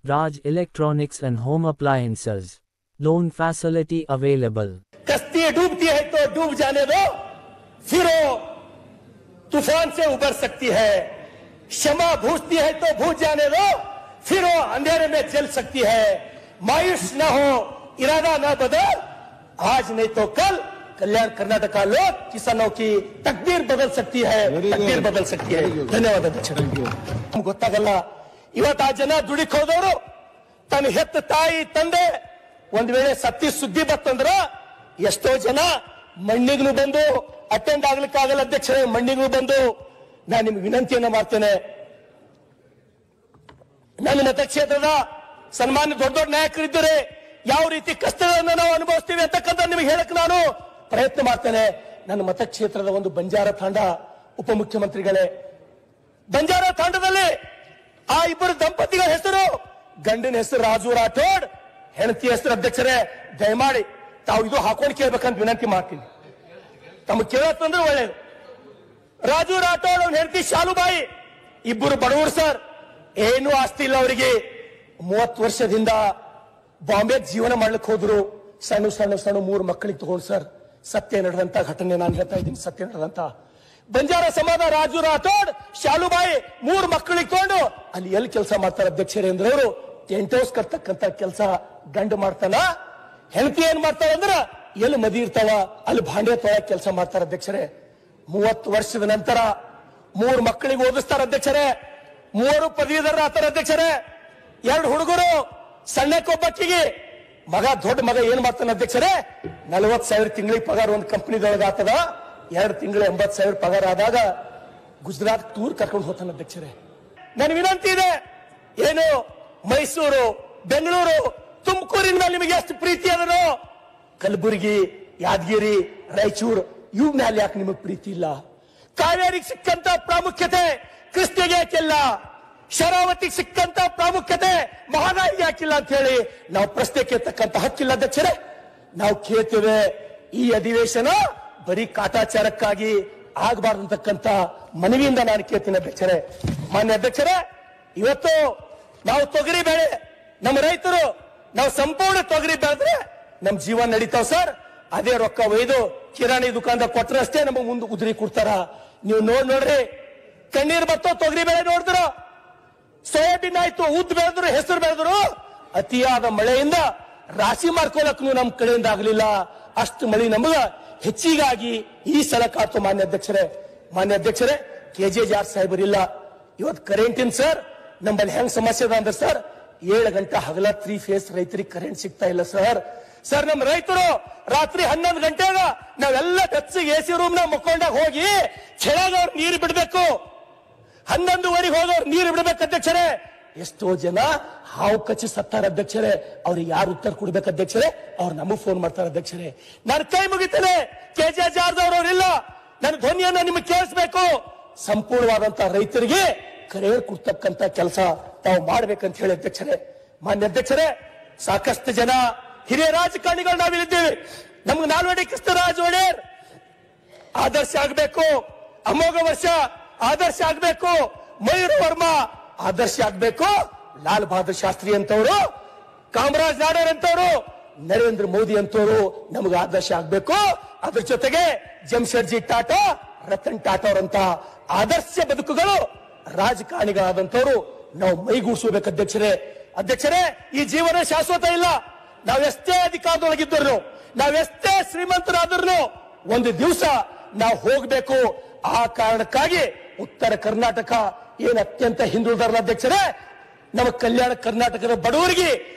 Raj Electronics and Home Appliances. Loan facility available. कश्ती डूबती है तो डूब जाने दो, फिर वो तूफान से उबर सकती है। क्षमा भूजती है तो भूज जाने दो, फिर वो अंधेरे में जल सकती है। मायूस न हो, इरादा न बदल, आज नहीं तो कल कल्याण कर्नाटक लोग किसानों की तकदीर बदल सकती है, तकदीर बदल सकती है। धन्यवाद अध्यक्ष। ಗೊತ್ತಾಗಲ್ಲ ಇವತ್ತು ಆ ಜನ ದುಡಿಕ್ ಹೋದವರು ತನ್ನ ಹೆತ್ತ ತಾಯಿ ತಂದೆ ಒಂದ್ ವೇಳೆ ಸತ್ತಿ ಸುದ್ದಿ ಬತ್ತಂದ್ರ ಎಷ್ಟೋ ಜನ ಮಣ್ಣಿಗೂ ಬಂದು ಅಟೆಂಡ್ ಆಗ್ಲಿಕ್ಕೆ ಆಗಲ್ಲ ಅಧ್ಯಕ್ಷರೇ, ಮಣ್ಣಿಗೂ ಬಂದು ನಾನು ನಿಮ್ಗೆ ವಿನಂತಿಯನ್ನ ಮಾಡ್ತೇನೆ, ನನ್ನ ಮತಕ್ಷೇತ್ರದ ಸನ್ಮಾನ್ಯ ದೊಡ್ಡ ದೊಡ್ಡ ನಾಯಕರಿದ್ದರೆ ಯಾವ ರೀತಿ ಕಷ್ಟಗಳನ್ನು ನಾವು ಅನುಭವಿಸ್ತೀವಿ ಅಂತಕ್ಕಂಥ ನಿಮಗೆ ಹೇಳಕ್ ನಾನು ಪ್ರಯತ್ನ ಮಾಡ್ತೇನೆ. ನನ್ನ ಮತಕ್ಷೇತ್ರದ ಒಂದು ಬಂಜಾರ ತಾಂಡ ಉಪಮುಖ್ಯಮಂತ್ರಿಗಳೇ, ಬಂಜಾರ ತಾಂಡದಲ್ಲಿ ಆ ಇಬ್ಬರು ದಂಪತಿಗಳ ಹೆಸರು, ಗಂಡಿನ ಹೆಸರು ರಾಜು ರಾಠೋಡ್, ಹೆಂಡತಿ ಹೆಸರು ಅಧ್ಯಕ್ಷರೇ ದಯಮಾಡಿ ತಾವು ಇದು ಹಾಕೊಂಡು ಕೇಳ್ಬೇಕಂತ ವಿನಂತಿ ಮಾಡ್ತೀನಿ. ತಮಗೆ ಕೇಳತ್ತಂದ್ರೆ ಒಳ್ಳೇದು. ರಾಜು ರಾಠೋಡ್ ಅವ್ರ ಹೆಂಡತಿ ಶಾಲುಬಾಯಿ ಇಬ್ಬರು ಬಡವರು ಸರ್, ಏನು ಆಸ್ತಿ ಇಲ್ಲ ಅವರಿಗೆ. 30 ವರ್ಷದಿಂದ ಬಾಂಬೆ ಜೀವನ ಮಾಡ್ಲಿಕ್ಕೆ ಹೋದ್ರು. ಸಣ್ಣ ಸಣ್ಣ ಸಣ್ಣ 3 ಮಕ್ಕಳಿಗೆ ತಗೊಂಡು ಸರ್, ಸತ್ಯ ನಡೆದಂತ ಘಟನೆ ನಾನು ಹೇಳ್ತಾ ಇದ್ದೀನಿ, ಸತ್ಯ ನಡೆದಂತ. ಬಂಜಾರ ಸಮಾಜ ರಾಜು ರಾಠೋಡ್ ಶಾಲುಬಾಯಿ 3 ಮಕ್ಕಳಿಗೆ ತಗೊಂಡು ಅಲ್ಲಿ ಎಲ್ಲಿ ಕೆಲಸ ಮಾಡ್ತಾರೆ ಅಧ್ಯಕ್ಷರೇ ಅಂದ್ರೆ ಅವರು ಟೆಂಟ್ ಹೌಸ್ ಕರ್ತಕ್ಕಂತ ಕೆಲಸ ಗಂಡು ಮಾಡ್ತಾನ, ಹೆಂಡತಿ ಏನ್ ಮಾಡ್ತಾರ ಅಂದ್ರ ಎಲ್ಲಿ ಮದಿ ಇರ್ತಾವ ಅಲ್ಲಿ ಭಾಂಡೆ ತೊಳಕ್ ಕೆಲಸ ಮಾಡ್ತಾರೆ ಅಧ್ಯಕ್ಷರೇ. 30 ವರ್ಷದ ನಂತರ 3 ಮಕ್ಕಳಿಗೆ ಓದಿಸ್ತಾರ ಅಧ್ಯಕ್ಷರೇ, 3 ಪದವೀಧರ ಆತರ ಅಧ್ಯಕ್ಷರೇ. 2 ಹುಡುಗರು, ಸಣ್ಣಕ್ಕೊಬ್ಬಕ್ಕಿಗೆ ಮಗ, ದೊಡ್ಡ ಮಗ ಏನ್ ಮಾಡ್ತಾನೆ ಅಧ್ಯಕ್ಷರೇ 40,000 ತಿಂಗಳಿಗೆ ಪಗಾರ ಒಂದು ಕಂಪನಿದೊಳಗೆ ಆತದ. 2 ತಿಂಗಳು 80,000 ಪಗಾರ ಆದಾಗ ಗುಜರಾತ್ ಟೂರ್ ಕರ್ಕೊಂಡು ಹೋಗ್ತಾನೆ ಅಧ್ಯಕ್ಷರೇ. ನನ್ನ ವಿನಂತಿ ಇದೆ, ಏನು ಮೈಸೂರು, ಬೆಂಗಳೂರು, ತುಮಕೂರಿನ ಮೇಲೆ ನಿಮಗೆ ಎಷ್ಟು ಪ್ರೀತಿ ಅದನ್ನು, ಕಲಬುರಗಿ, ಯಾದಗಿರಿ, ರಾಯಚೂರು ಇವ್ ಮೇಲೆ ಯಾಕೆ ನಿಮಗೆ ಪ್ರೀತಿ ಇಲ್ಲ? ಕಾವೇರಿಗೆ ಸಿಕ್ಕಂತ ಪ್ರಾಮುಖ್ಯತೆ ಕೃಷ್ಣಗೆ ಯಾಕಿಲ್ಲ? ಶರಾವತಿಗೆ ಸಿಕ್ಕಂತ ಪ್ರಾಮುಖ್ಯತೆ ಮಹಾದಾಯಿಗೆ ಯಾಕಿಲ್ಲ ಅಂತ ಹೇಳಿ ನಾವು ಪ್ರಶ್ನೆ ಕೇಳ್ತಕ್ಕಂತ ಹಕ್ಕಿಲ್ಲ ಅಧ್ಯಕ್ಷರೇ. ನಾವು ಕೇಳ್ತೇವೆ, ಈ ಅಧಿವೇಶನ ಬರೀ ಕಾಟಾಚಾರಕ್ಕಾಗಿ ಆಗಬಾರ್ದಂತಕ್ಕಂತ ಮನವಿಯಿಂದ ನಾನು ಕೇಳ್ತೀನಿ ಅಧ್ಯಕ್ಷರೇ. ಮಾನ್ಯ ಅಧ್ಯಕ್ಷರೇ, ಇವತ್ತು ನಾವು ತೊಗರಿ ಬೆಳೆ, ನಮ್ಮ ರೈತರು ನಾವು ಸಂಪೂರ್ಣ ತೊಗರಿ ಬೆಳೆದ್ರೆ ನಮ್ ಜೀವನ ನಡೀತಾವ ಸರ್. ಅದೇ ರೊಕ್ಕ ಒಯ್ದು ಕಿರಾಣಿ ದುಕಾನ್ದಾಗ ಕೊಟ್ರೆ ಅಷ್ಟೇ ನಮಗೆ ಮುಂದೆ ಉದುರಿ ಕೊಡ್ತಾರ. ನೀವು ನೋಡ್ರಿ, ಕಣ್ಣೀರ್ ಬರ್ತೋ ತೊಗರಿ ಬೆಳೆ ನೋಡಿದ್ರ, ಸೋಯಾಬೀನ್ ಆಯ್ತು, ಉದ್ದು ಬೆಳೆದ್ರು, ಹೆಸರು ಬೆಳೆದ್ರು, ಅತಿಯಾದ ಮಳೆಯಿಂದ ರಾಶಿ ಮಾಡ್ಕೊಳಕ್ ನಮ್ ಕಡೆಯಿಂದ ಆಗ್ಲಿಲ್ಲ. ಅಷ್ಟು ಮಳೆ ನಮಗ ಹೆಚ್ಚಿಗಾಗಿ ಈ ಸಲ ಕಾತು. ಮಾನ್ಯ ಅಧ್ಯಕ್ಷರೇ, KJ ಜಾರ್ ಸಾಹೇಬರಿಲ್ಲ, ಇವತ್ತು ಕರೆಂಟಿನ ಸರ್ ನಮ್ಮಲ್ಲಿ ಹೆಂಗ್ ಸಮಸ್ಯೆ ಅದ ಅಂದ್ರೆ ಸರ್ 7 ಗಂಟೆ ಹಗಲ 3 ಫೇಸ್ ರೈತರಿಗೆ ಕರೆಂಟ್ ಸಿಗ್ತಾ ಇಲ್ಲ ಸರ್. ನಮ್ಮ ರೈತರು ರಾತ್ರಿ 11 ಗಂಟೆಗ ನಾವೆಲ್ಲ ಬೆಚ್ಚಗೆ AC ರೂಮ್ ನ ಮುಕ್ಕೊಂಡಾಗ ಹೋಗಿ ಕೆಳಗ ಅವ್ರು ನೀರು ಬಿಡ್ಬೇಕು, 11:30 ಹೋದವ್ರು ನೀರು ಬಿಡ್ಬೇಕು ಅಧ್ಯಕ್ಷರೇ. ಎಷ್ಟೋ ಜನ ಹಾವು ಕಚ್ಚಿ ಸತ್ತಾರ ಅಧ್ಯಕ್ಷರೇ, ಅವ್ರಿಗೆ ಯಾರು ಉತ್ತರ ಕೊಡ್ಬೇಕು ಅಧ್ಯಕ್ಷರೇ? ಅವ್ರು ನಮಗ್ ಫೋನ್ ಮಾಡ್ತಾರೆ ಅಧ್ಯಕ್ಷರೇ. ನಾನು ಕೈ ಮುಗಿತೇನೆ, KJ ಜಾರ್ದವ್ರು ಇಲ್ಲ, ನನ್ನ ಧ್ವನಿಯನ್ನ ನಿಮಗೆ ಕೇಳಿಸ್ಬೇಕು. ಸಂಪೂರ್ಣವಾದಂತ ರೈತರಿಗೆ ಕರೆಯರ್ ಕೊಡ್ತಕ್ಕಂತ ಕೆಲಸ ತಾವು ಮಾಡ್ಬೇಕಂತ ಹೇಳಿ ಅಧ್ಯಕ್ಷರೇ. ಮಾನ್ಯ ಅಧ್ಯಕ್ಷರೇ, ಸಾಕಷ್ಟು ಜನ ಹಿರಿಯ ರಾಜಕಾರಣಿಗಳು ನಾವಿಲ್ಲಿದ್ದೇವೆ. ನಮ್ಗೆ ನಾಲ್ವಡಿ ಕೃಷ್ಣರಾಜ ಒಡೆಯರ್ ಆದರ್ಶ ಆಗ್ಬೇಕು, ಅಮೋಘ ವರ್ಷ ಆದರ್ಶ ಆಗ್ಬೇಕು, ಮಯೂರ್ ವರ್ಮಾ ಆದರ್ಶ ಆಗ್ಬೇಕು, ಲಾಲ್ ಬಹದ್ದೂರ್ ಶಾಸ್ತ್ರಿ ಅಂತವರು, ಕಾಮರಾಜ್ ನಾಡರ್ ಅಂತವರು, ನರೇಂದ್ರ ಮೋದಿ ಅಂತವರು ನಮಗೆ ಆದರ್ಶ ಆಗ್ಬೇಕು. ಅದ್ರ ಜೊತೆಗೆ ಜಮ್ಶೆಡ್ಜಿ ಟಾಟಾ, ರತನ್ ಟಾಟಾ ಅವರಂತ ಆದರ್ಶ ಬದುಕುಗಳು ರಾಜಕಾರಣಿಗಳಾದಂತವರು ನಾವು ಮೈಗೂಡಿಸಬೇಕು ಅಧ್ಯಕ್ಷರೇ. ಈ ಜೀವನ ಶಾಶ್ವತ ಇಲ್ಲ. ನಾವೆಷ್ಟೇ ಅಧಿಕಾರದೊಳಗಿದ್ದರು, ನಾವೆಷ್ಟೇ ಶ್ರೀಮಂತರಾದ್ರೂ ಒಂದು ದಿವಸ ನಾವು ಹೋಗ್ಬೇಕು. ಆ ಕಾರಣಕ್ಕಾಗಿ ಉತ್ತರ ಕರ್ನಾಟಕ ಏನು ಅತ್ಯಂತ ಹಿಂದುಳಿದ ಅಧ್ಯಕ್ಷರೇ, ನಮ್ಮ ಕಲ್ಯಾಣ ಕರ್ನಾಟಕದ ಬಡವರಿಗೆ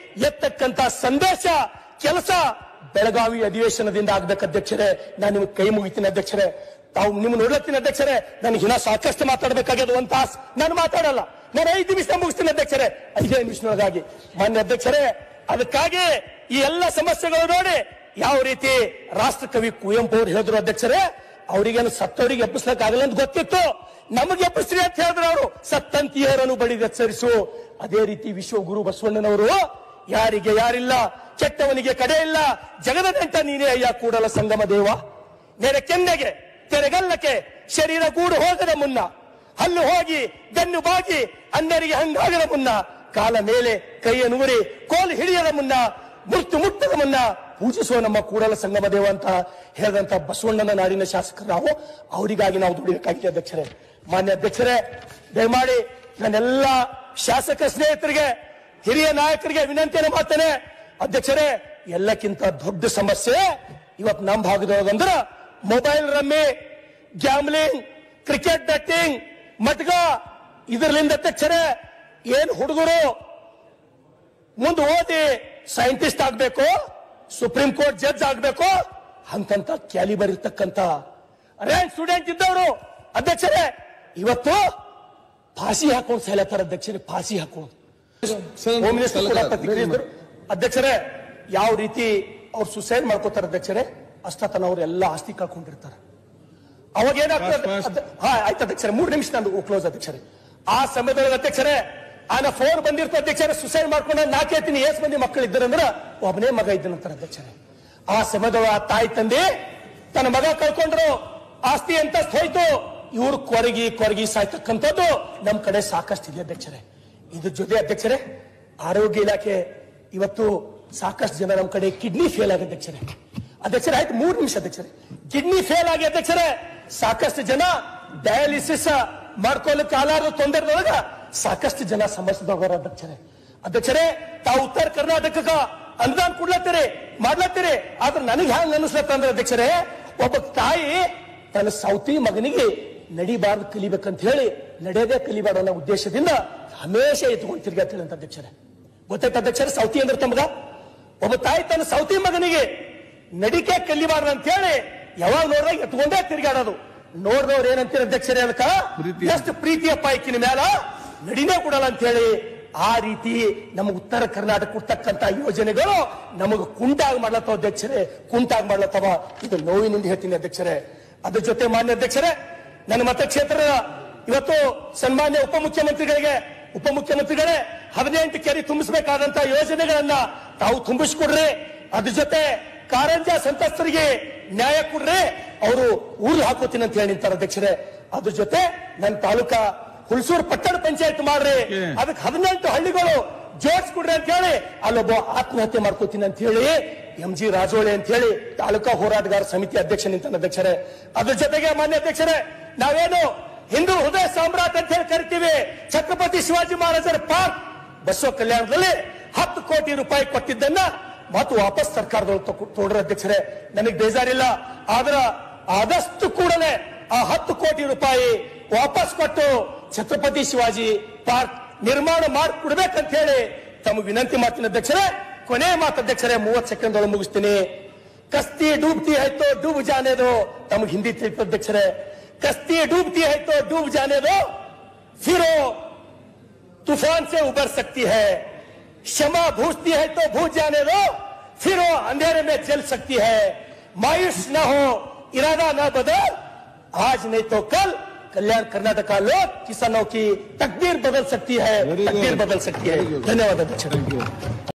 ಎತ್ತಕ್ಕಂತ ಸಂದೇಶ ಕೆಲಸ ಬೆಳಗಾವಿ ಅಧಿವೇಶನದಿಂದ ಆಗ್ಬೇಕು ಅಧ್ಯಕ್ಷರೇ. ನಾನು ನಿಮ್ಗೆ ಕೈ ಮುಗಿತೀನಿ ಅಧ್ಯಕ್ಷರೇ. ತಾವು ನಿಮ್ ನೋಡ್ಲತ್ತೀನಿ ಅಧ್ಯಕ್ಷರೇ. ನನಗೆ ಇನ್ನ ಸಾಕಷ್ಟು ಮಾತಾಡಬೇಕಾಗ್ಯದ, 1 ತಾಸು ನಾನು ಮಾತಾಡಲ್ಲ, ನಾನು 5 ನಿಮಿಷ ಮುಗಿಸ್ತೀನಿ ಅಧ್ಯಕ್ಷರೇ, 5 ನಿಮಿಷದೊಳಗಾಗಿ. ಮಾನ್ಯ ಅಧ್ಯಕ್ಷರೇ, ಅದಕ್ಕಾಗಿ ಈ ಎಲ್ಲ ಸಮಸ್ಯೆಗಳು ನೋಡಿ ಯಾವ ರೀತಿ ರಾಷ್ಟ್ರಕವಿ ಕುವೆಂಪು ಅವರು ಹೇಳಿದ್ರು ಅಧ್ಯಕ್ಷರೇ, ಅವರಿಗೇನು ಸತ್ತವರಿಗೆ ಎಬ್ಬಿಸ್ಲಕ್ಕಾಗಲ್ಲ ಅಂತ ಗೊತ್ತಿತ್ತು, ನಮಗೆ ಎಬ್ಬಿಸ್ರಿ ಅಂತ ಹೇಳಿದ್ರು ಅವರು. ಸತ್ತಂತಿಯರನ್ನು ಬಡಿದೆಚ್ಚರಿಸು. ಅದೇ ರೀತಿ ವಿಶ್ವಗುರು ಬಸವಣ್ಣನವರು ಯಾರಿಗೆ ಯಾರಿಲ್ಲ, ಕೆಟ್ಟವನಿಗೆ ಕಡೆ ಇಲ್ಲ, ಜಗದ ನೆಂಟ ನೀನೇ ಅಯ್ಯ ಕೂಡಲ ಸಂಗಮ ದೇವ, ನೆರೆ ಕೆನ್ನೆಗೆ ತೆರೆಗಲ್ಲಕ್ಕೆ ಶರೀರ ಗೂಡು ಹೋಗದ ಮುನ್ನ, ಹಲ್ಲು ಹೋಗಿ ಬೆನ್ನು ಬಾಗಿ ಅನ್ನರಿಗೆ ಹಂಗಾಗದ ಮುನ್ನ, ಕಾಲ ಮೇಲೆ ಕೈಯನ್ನು ಊರಿ ಕೋಲು ಹಿಡಿಯದ ಮುನ್ನ ಮೃತ್ಯು ಮುಟ್ಟದ ಮುನ್ನ ಪೂಜಿಸುವ ನಮ್ಮ ಕೂಡಲ ಸಂಗಮ ದೇವ ಅಂತ ಹೇಳಿದಂತ ಬಸವಣ್ಣನ ನಾಡಿನ ಶಾಸಕರು ನಾವು, ಅವರಿಗಾಗಿ ನಾವು ದುಡಿಬೇಕಾಗಿದೆ ಅಧ್ಯಕ್ಷರೇ. ಮಾನ್ಯ ಅಧ್ಯಕ್ಷರೇ, ದಯಮಾಡಿ ನನ್ನೆಲ್ಲ ಶಾಸಕ ಸ್ನೇಹಿತರಿಗೆ, ಹಿರಿಯ ನಾಯಕರಿಗೆ ವಿನಂತಿಯನ್ನು ಮಾಡ್ತೇನೆ. ಅಧ್ಯಕ್ಷರೇ, ಎಲ್ಲಕ್ಕಿಂತ ದೊಡ್ಡ ಸಮಸ್ಯೆ ಇವತ್ತು ನಮ್ಮ ಭಾಗದೊಳಗಂದ್ರ mobile rummy, gambling, cricket betting, matka. ಇದರಿಂದ ಅಧ್ಯಕ್ಷರೇ ಏನ್ ಹುಡುಗರು ಮುಂದೆ ಓದಿ ಸೈಂಟಿಸ್ಟ್ ಆಗ್ಬೇಕು, ಸುಪ್ರೀಂ ಕೋರ್ಟ್ ಜಡ್ಜ್ ಆಗ್ಬೇಕು ಅಂತಂತ ಕ್ಯಾಲಿಬರ್ ಇರ್ತಕ್ಕಂತ ರ್ಯಾಂಕ್ ಸ್ಟೂಡೆಂಟ್ ಇದ್ದವರು ಅಧ್ಯಕ್ಷರೇ ಇವತ್ತು ಫಾಸಿ ಹಾಕೊಂಡು ಸಾಯ್ಲತ್ತಾರ ಅಧ್ಯಕ್ಷರೇ. ಫಾಸಿ ಹಾಕೊಂಡು ಹೋಮ್ ಮಿನಿಸ್ಟರ್ ಕೂಡ ಪ್ರತಿಕ್ರಿಯಿಸಿದ್ರು ಅಧ್ಯಕ್ಷರೇ. ಯಾವ ರೀತಿ ಅವ್ರು ಸುಸೈಡ್ ಮಾಡ್ಕೋತಾರೆ ಅಧ್ಯಕ್ಷರೇ, ಅಷ್ಟತನ ಅವ್ರೆಲ್ಲ ಆಸ್ತಿ ಕಳ್ಕೊಂಡಿರ್ತಾರೆ. ಅವಾಗ ಏನಾಗ್ತದೆ? ಆಯ್ತು ಅಧ್ಯಕ್ಷರೇ, 3 ನಿಮಿಷ ನಾನು ಕ್ಲೋಸ್ ಅಧ್ಯಕ್ಷರೇ. ಆ ಸಮಯದೊಳಗೆ ಅಧ್ಯಕ್ಷರೇ ಆನ ಫೋನ್ ಬಂದಿರ್ತ ಅಧ್ಯಕ್ಷರೇ, ಸುಸೈಡ್ ಮಾಡ್ಕೊಂಡ 4 ಹೇಳ್ತೀನಿ ಎಷ್ಟು ಮಂದಿ ಮಕ್ಕಳು ಇದ್ದಾರಂದ್ರ ಒಬ್ಬನೇ ಮಗ ಇದ್ದನಂತಾರೆ ಅಧ್ಯಕ್ಷರೇ. ಆ ಸಮಯದೊಳಗೆ ಆ ತಾಯಿ ತಂದೆ ತನ್ನ ಮಗ ಕಳ್ಕೊಂಡ್ರು, ಆಸ್ತಿ ಅಂತ ಹೋಯ್ತು. ಇವ್ರು ಕೊರಗಿ ಸಾಯ್ತಕ್ಕಂಥದ್ದು ನಮ್ ಕಡೆ ಸಾಕಷ್ಟು ಇದೆ ಅಧ್ಯಕ್ಷರೇ. ಇದ್ರ ಜೊತೆ ಅಧ್ಯಕ್ಷರೇ, ಆರೋಗ್ಯ ಇಲಾಖೆ ಇವತ್ತು ಸಾಕಷ್ಟು ಜನ ನಮ್ಮ ಕಡೆ ಕಿಡ್ನಿ ಫೇಲ್ ಆಗಿ ಅಧ್ಯಕ್ಷರೇ. ಅಧ್ಯಕ್ಷರೇ ಆಯ್ತು 3 ನಿಮಿಷ ಅಧ್ಯಕ್ಷರೇ. ಕಿಡ್ನಿ ಫೇಲ್ ಆಗಿ ಅಧ್ಯಕ್ಷರೇ ಸಾಕಷ್ಟು ಜನ ಡಯಾಲಿಸಿಸ್ ಮಾಡ್ಕೊಳ್ಳಕ್ಕೆ ಆಲಾರದ ತೊಂದರೆದೊಳಗ ಸಾಕಷ್ಟು ಜನ ಸಮಸ್ಯೆದವರ ಅಧ್ಯಕ್ಷರೇ. ಅಧ್ಯಕ್ಷರೇ, ತಾವು ಉತ್ತರ ಕರ್ನಾಟಕಕ್ಕ ಅನುದಾನ ಕೊಡ್ಲತ್ತೀರಿ, ಮಾಡ್ಲತ್ತೀರಿ. ಆದ್ರೆ ನನಗೆ ಹ್ಯಾಂಗ ಅನಿಸ್ಲತ್ತಂದ್ರೆ ಅಧ್ಯಕ್ಷರೇ, ಒಬ್ಬ ತಾಯಿ ತನ್ನ ಸೌತಿ ಮಗನಿಗೆ ನಡಿಬಾರ್ದು ಕಲಿಬೇಕಂತ ಹೇಳಿ ನಡೆಯದೇ ಕಲಿಬಾರ್ದು ಅನ್ನೋ ಉದ್ದೇಶದಿಂದ ಹಮೇಶ ಎತ್ಕೊಂಡು ತಿರ್ಗಾಡ್ತೀನಿ ಅಂತ ಅಧ್ಯಕ್ಷರೇ. ಗೊತ್ತಾಯ್ತು ಅಧ್ಯಕ್ಷರೇ, ಸೌತಿ ಅಂದ್ರೆ ತಮ್ಮಗ ಒಬ್ಬ ತಾಯಿ ತನ್ನ ಸೌತಿ ಮಗನಿಗೆ ನಡಿಕೆ ಕಲಿಬಾರ್ದು ಅಂತ ಹೇಳಿ ಯಾವಾಗ ನೋಡಿದಾಗ ಎತ್ಕೊಂಡೇ ತಿರ್ಗಾಡೋದು. ನೋಡಿದವ್ರು ಏನಂತೀರ ಅಧ್ಯಕ್ಷರೇ, ಅದಕ್ಕ ಎಷ್ಟು ಪ್ರೀತಿಯ ಪಾಯ್ಕಿನ ಮ್ಯಾಲ ನಡಿನೇ ಕೊಡಲ್ಲ ಅಂತ ಹೇಳಿ. ಆ ರೀತಿ ನಮ್ಮ ಉತ್ತರ ಕರ್ನಾಟಕ ಕೊಡ್ತಕ್ಕಂತ ಯೋಜನೆಗಳು ನಮಗೆ ಕುಂಟಾಗಿ ಮಾಡ್ಲತ್ತವ ಅಧ್ಯಕ್ಷರೇ, ಕುಂಟಾಗಿ ಮಾಡ್ಲತ್ತವ. ಇದು ನೋವಿನಿಂದ ಹೇಳ್ತೀನಿ ಅಧ್ಯಕ್ಷರೇ. ಅದ್ರ ಜೊತೆ ಮಾನ್ಯ ಅಧ್ಯಕ್ಷರೇ, ನನ್ನ ಮತಕ್ಷೇತ್ರದ ಇವತ್ತು ಸನ್ಮಾನ್ಯ ಉಪಮುಖ್ಯಮಂತ್ರಿಗಳೇ 18 ಕೆರೆ ತುಂಬಿಸಬೇಕಾದಂತ ಯೋಜನೆಗಳನ್ನ ತಾವು ತುಂಬಿಸ್ಕೊಡ್ರಿ. ಅದ್ರ ಜೊತೆ ಕಾರಂಜ ಸಂತ್ರಸ್ತರಿಗೆ ನ್ಯಾಯ ಕೊಡ್ರಿ, ಅವರು ಊರು ಹಾಕೋತೀನಿ ಅಂತ ಹೇಳಿ ನಿಂತಾರೆ ಅಧ್ಯಕ್ಷರೇ. ಅದ್ರ ಜೊತೆ ನನ್ನ ತಾಲೂಕಾ ಹುಲ್ಸೂರು ಪಟ್ಟಣ ಪಂಚಾಯತ್ ಮಾಡ್ರಿ, ಅದಕ್ಕೆ 18 ಹಳ್ಳಿಗಳು ಜೋಡಿಸ್ಕೊಡ್ರಿ ಅಂತ ಹೇಳಿ ಅಲ್ಲೊಬ್ಬ ಆತ್ಮಹತ್ಯೆ ಮಾಡ್ಕೋತೀನಿ ಅಂತ ಹೇಳಿ MG ರಾಜೋಳಿ ಅಂತ ಹೇಳಿ ತಾಲೂಕಾ ಹೋರಾಟಗಾರ ಸಮಿತಿ ಅಧ್ಯಕ್ಷ ನಿಂತಾನೆ ಅಧ್ಯಕ್ಷರೇ. ಅದ್ರ ಜೊತೆಗೆ ಮಾನ್ಯ ಅಧ್ಯಕ್ಷರೇ, ನಾವೇನು ಹಿಂದೂ ಹೃದಯ ಸಾಮ್ರಾಟ್ ಅಂತ ಹೇಳಿ ಕರಿತೀವಿ, ಛತ್ರಪತಿ ಶಿವಾಜಿ ಮಹಾರಾಜರ ಪಾರ್ಕ್ ಬಸವ ಕಲ್ಯಾಣದಲ್ಲಿ 10 ಕೋಟಿ ರೂಪಾಯಿ ಕೊಟ್ಟಿದ್ದನ್ನ ಮತ್ತು ವಾಪಸ್ ಸರ್ಕಾರದೊಳಗೆ ತೋಡ್ರ ಅಧ್ಯಕ್ಷರೇ. ನನಗೆ ಬೇಜಾರಿಲ್ಲ, ಆದ್ರ ಆದಷ್ಟು ಕೂಡಲೇ ಆ 10 ಕೋಟಿ ರೂಪಾಯಿ ವಾಪಸ್ ಕೊಟ್ಟು ಛತ್ರಪತಿ ಶಿವಾಜಿ ಪಾರ್ಕ್ ನಿರ್ಮಾಣ ಮಾಡಿಕೊಡ್ಬೇಕಂತ ಹೇಳಿ ತಮಗೆ ವಿನಂತಿ ಮಾಡ್ತೀನಿ ಅಧ್ಯಕ್ಷರೇ. ಕೊನೆ ಮಾತು ಅಧ್ಯಕ್ಷರೇ, 30 ಸೆಕೆಂಡ್ ಒಳಗೆ ಮುಗಿಸ್ತೀನಿ. ಕಸ್ತಿ ಡೂಬ್ತಿ ಆಯ್ತು ಡೂಬ್ ಜಾನೇದು, ತಮಗೆ ಹಿಂದಿ ತಿಳಿತು ಅಧ್ಯಕ್ಷರೇ. कश्ती डूबती है तो डूब जाने दो, फिर वो तूफान से उबर सकती है. क्षमा भूजती है तो भूज जाने दो, फिर वो अंधेरे में जल सकती है. मायूस न हो, इरादा न बदल, आज नहीं तो कल कल्याण कर्नाटक लोग किसानों की तकदीर बदल सकती है, तकदीर बदल सकती है. धन्यवाद अध्यक्ष.